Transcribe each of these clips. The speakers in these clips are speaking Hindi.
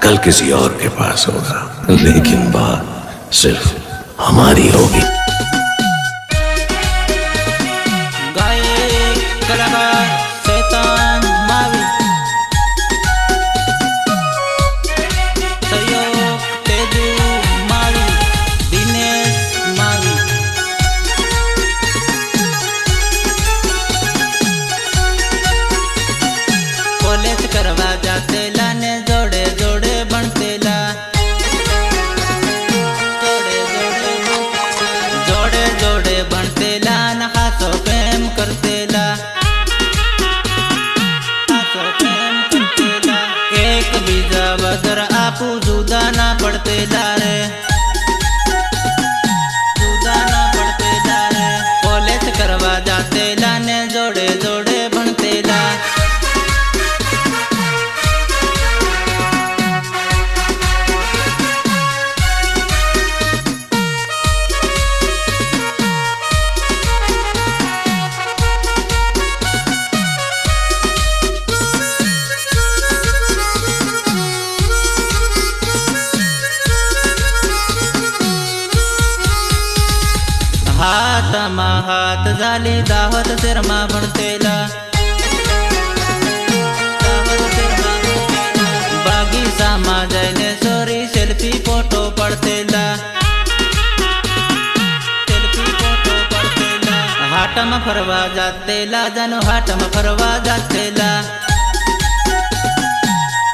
कल किसी और के पास होगा, लेकिन बात सिर्फ हमारी होगी। गायक कलाकार शैतान मावी, सहयोग तेजू मावी, दिनेश मावी। कॉलेज करवा जातेला ने जोड़े जोड़े बनतेला, जोड़े जोड़े बनतेला न खासो प्रेम करतेला, एक बीजा वगर आपू जुदा ना पड़तेला रे, जुदा ना पड़तेला रे। कॉलेज करवा जातेला ने जोड़े जोड़े बनतेला। हातमा हात झाली दावत शिरमा भणतेला, बागीचामा जैने सोरी सेल्फी फोटो पडतेला, सेल्फी फोटो पडतेला। हाटमा फरवा जातेला जानो हाटमा फरवा जातेला,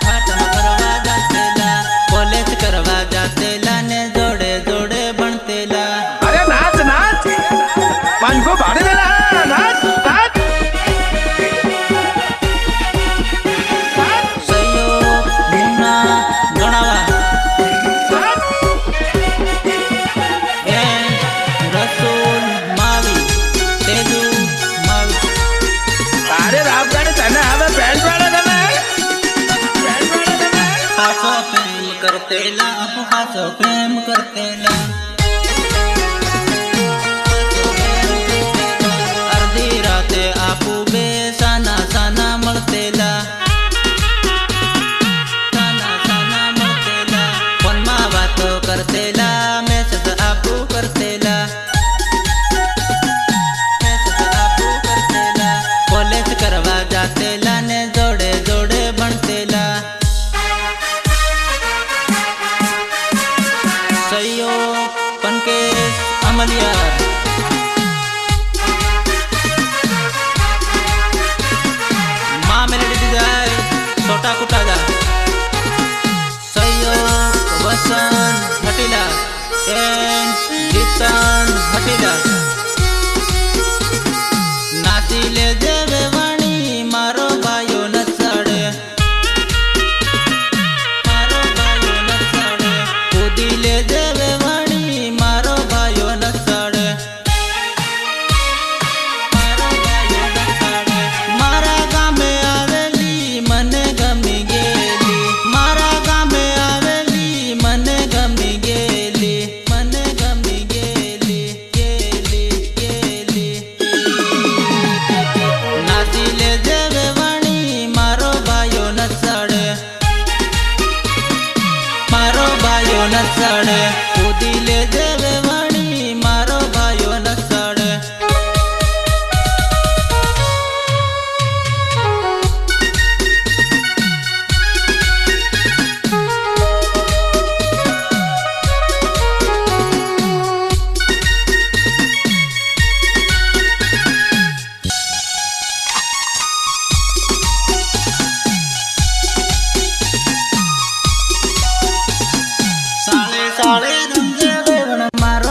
हाटमा फरवा जातेला। कॉलेज करवा जातेला ने जोड़े जोड़े बनतेला। अरे नाच नाच, पांच को भाड़े देना, नाच नाच। सहयोग मुन्ना गणावा, रसूल मावी, तेजू मावी। अरे राम गाड़ी चलना हमें बैंड वाला देना है, बैंड वाला देना है। खासो प्रेम करतेला, आपू खासो प्रेम करतेला। अर्धी राते आपू बे साना साना मळतेला, साना साना मळतेला। फोनमा वातो करतेला, मेसेज आपू करतेला, मेसेज आपू करतेला। कॉलेज करवा जातेला ने जोड़े जोड़े बनतेला। सहयोग पनकेश अमलियार, माँ मेलेडी डिजाइन छोटा कुटाजा। सहयोग वसंत हटीला एंड जीतन हटीला। नाचीले जेवे वाणी मारो बायो नचाड़े, मारो बायो नचाड़े। कूदीले जेवे वाणी मारो बायो नचाड़े, मारो बायो नचाड़े। मारा गामे आवेली मने गमी गेली, मारा गामे आवेली मने गमी गेली, मने गमी गेली, गेली गेली। नाचीले जेवे वाणी मारो बायो नचाड़े, मारो बायो नचाड़े। कूदीले जेवे वाणी मारो बायो नचाड़े। साले साले रंगे वेवण मारो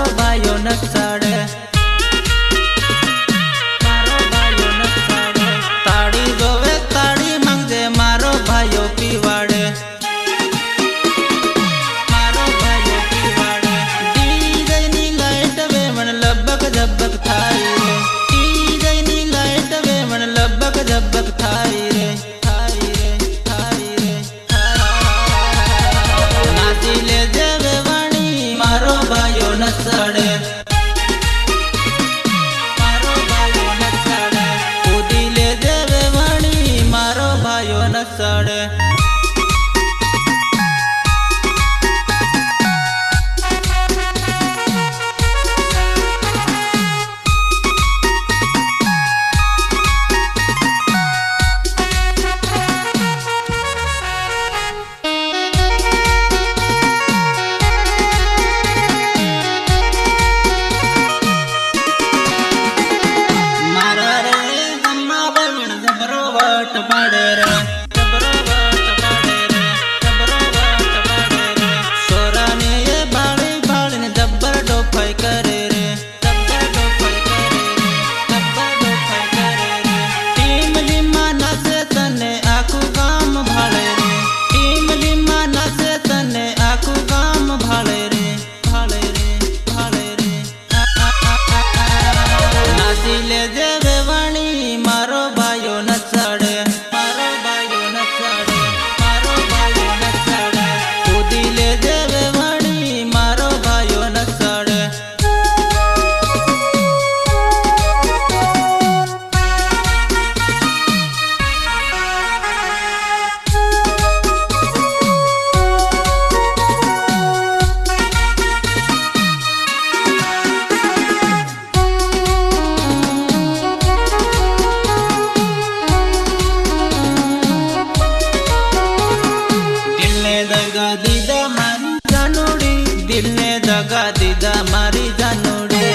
દીધા મારી જાનુડી, દિલને દગા દીધા મારી જાનુડી.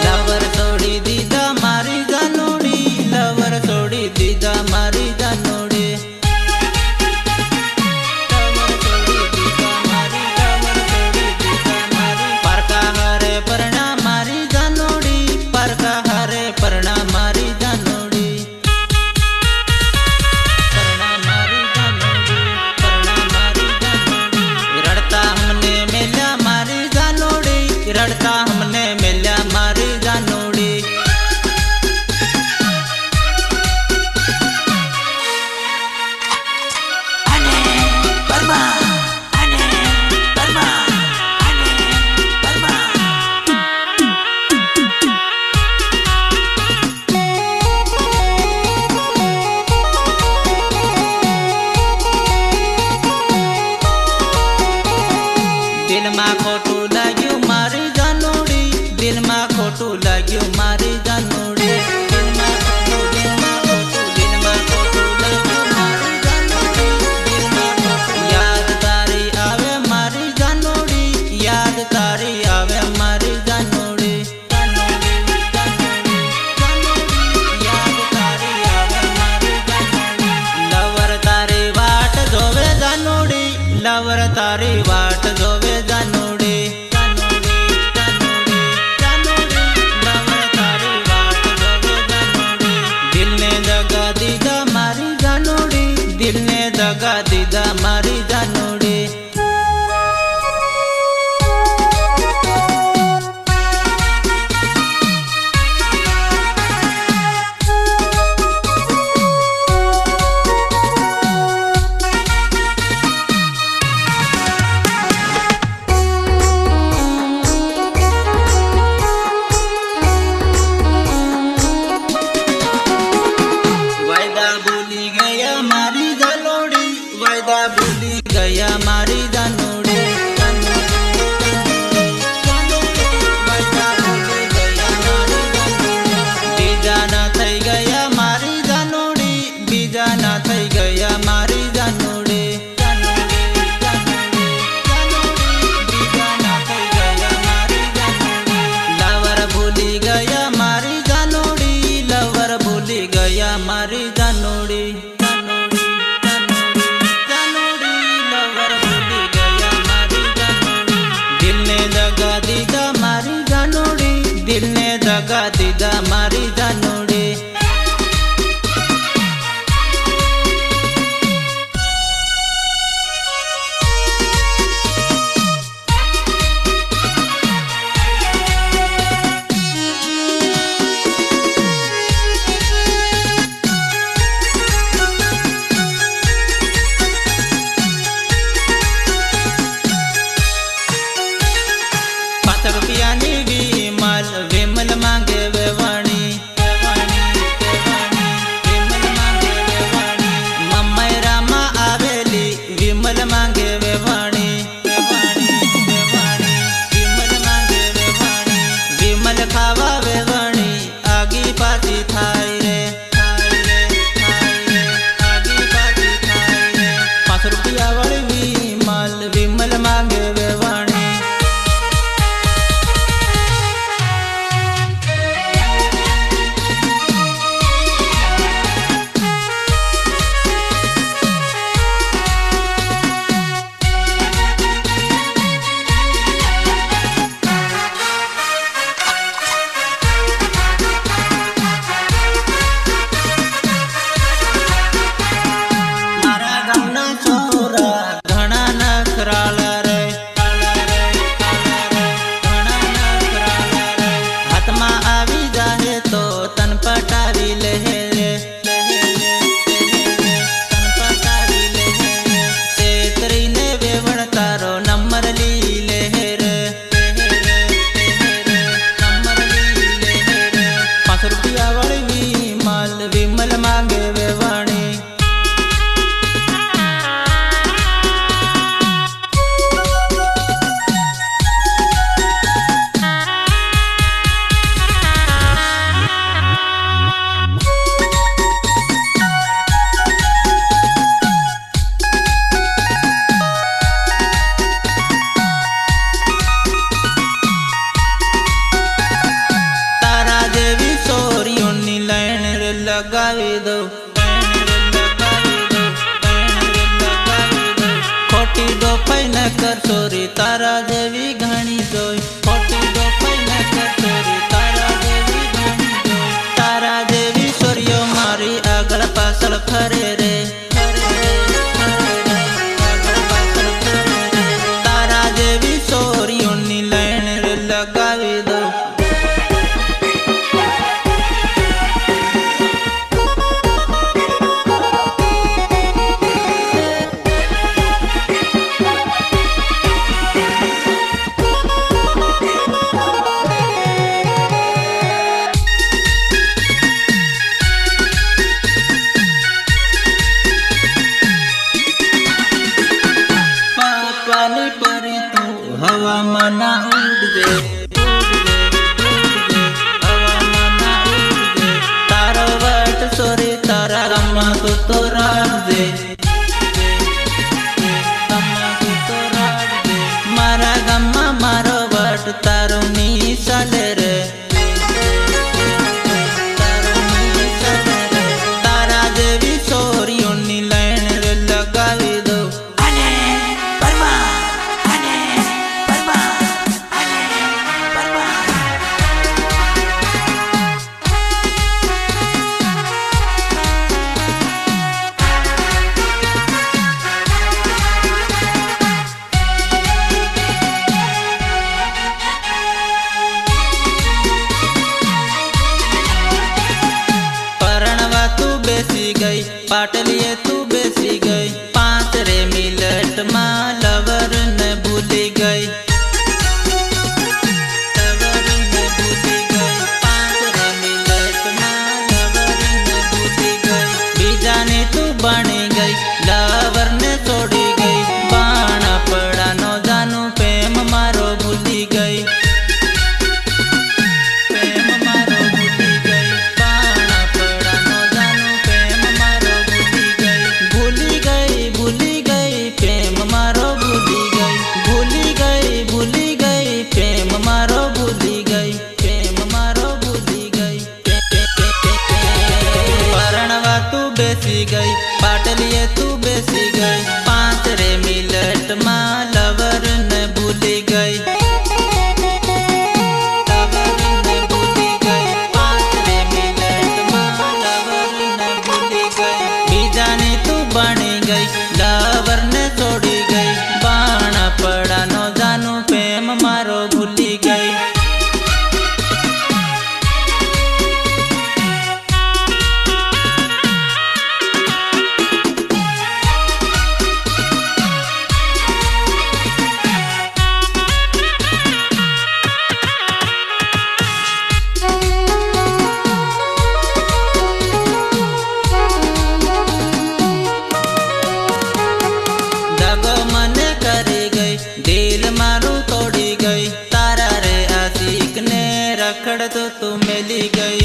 લવર છોડી દીધા મારી જાનુડી, લવર છોડી દીધા મારી જાનુડી. પરકા હારે પરણા મારી જાનુડી, પરકા હારે પરણા મારી જાનુડી. પરણા મારી જાનુડી, પરણા મારી જાનુડી. રડતા હમને મેલ્યા મારી જાનુડી, રડતા હમને મેલ્યા મારી જાનુડી. દિલમાં ખોટું લાગ્યું મારી જાનુડી, દિલમાં ખોટું લાગ્યું મારી જાનુડી. દિલમાં ખોટું, દિલમાં ખોટું, દિલમાં ખોટું લાગ્યું મારી જાનુડી, દિલમાં ખોટું. યાદ તારી આવે મારી જાનુડી, યાદ તારી આવે મારી જાનુડી. જાનુડી, જાનુડી, જાનુડી. યાદ તારી આવે મારી જાનુડી. લવર તારી વાટ જોવે જાનુડી, લવર તારી વાટ જોવે જાનુડી. જાનુડી, જાનુડી, જાનુડી. લવર તારી વાટ જોવે જાનુડી. દિલને દગા દીધા મારી જાનુડી, દિલને દગા દીધા મારી જાનુડી. વાયદા ભૂલી ગયા મારી જાનુડી, વાયદા ભૂલી ગયા મારી જાનુડી. વાયદા ભૂલી ગયા મારી જાનુડી. બીજા ના થઈ ગયા મારી જાનુડી, બીજા ના થઈ ગયા મારી જાનુડી. બીજા ના થઈ ગયા મારી જાનુડી. લવર ભૂલી ગયા મારી જાનુડી, લવર ભૂલી ગયા મારી જાનુડી. જાનુડી, જાનુડી, જાનુડી. લવર ભૂલી ગયા મારી જાનુડી. દિલને દગા દીધા મારી જાનુડી, દિલને દગા દીધા મારી જાનુડી. ₹5 વિમલ, વિમલ માંગે વેવાણી. વિમલ માંગે વેવાણી. મમ્મૈરામાં આવેલી વિમલ માંગે વેવાણી. વિમલ માંગે વેવાણી. વિમલ ખાવા વેવાણી, આગી પાછી થાય રે, આગી પાછી થાય રે. ₹5 વાળી વિમલ, વિમલ માંગે વેવાણી. लगावी दो, खोटी डोफाई न कर सोरी तारा जेवी घणी जोई, खोटी डोफाई न कर सोरी तारा जेवी घणी जोई, तारा जेवी सोरियो मारी आगळ पाछळ फरे रे, तारा जेवी सोरियोनी लाइन रे लगावी दो। पानी परी तू हवा मना उड़ दे, हवा मना उड़ दे, तारा वट सोरी तारा गम्मा तू तो राग दे, गम्मा तू तो राग दे, मारा गम्मा मारो वट तारो नी साले रे, तारो नी साले रे, तारा जेवी सोरियोनी लाइन रे लगावी दो। बेसी गई पाटलिए तू बेसी गई, 5 रे मिनट मां लवर ने भूली गई, लवर ने भूली गई, 5 रे मिनट मां लवर ने भूली गई, बीजाने तू बनी गई लवर ने छोड़ी गई, बाण पड़ा नो जानू प्रेम मारो भूली गई, प्रेम मारो भूली गई, बाण पड़ा नो जानू प्रेम मारो भूली गई, भूली गई भूली गई प्रेम मारो भूली गई, भूली गई भूली गई प्रेम मारो भूली गई, प्रेम मारो भूली गई, परणवा तू बेसी गई पाटलिए तू बेसी गई, 5 रे मिनट मां लवर ने भूली गई, लवर ने भूली गई, 5 रे मिनट मां लवर ने भूली गई, बीजाने तू बनी गई लवर ने छोड़ी गई, बाण पड़ा नो जानू प्रेम मारो भूली गई। दगो मने करी गई दिल मारू तोड़ी गई, तारा रे आशिक ने रखड़ तो तू मिली गई।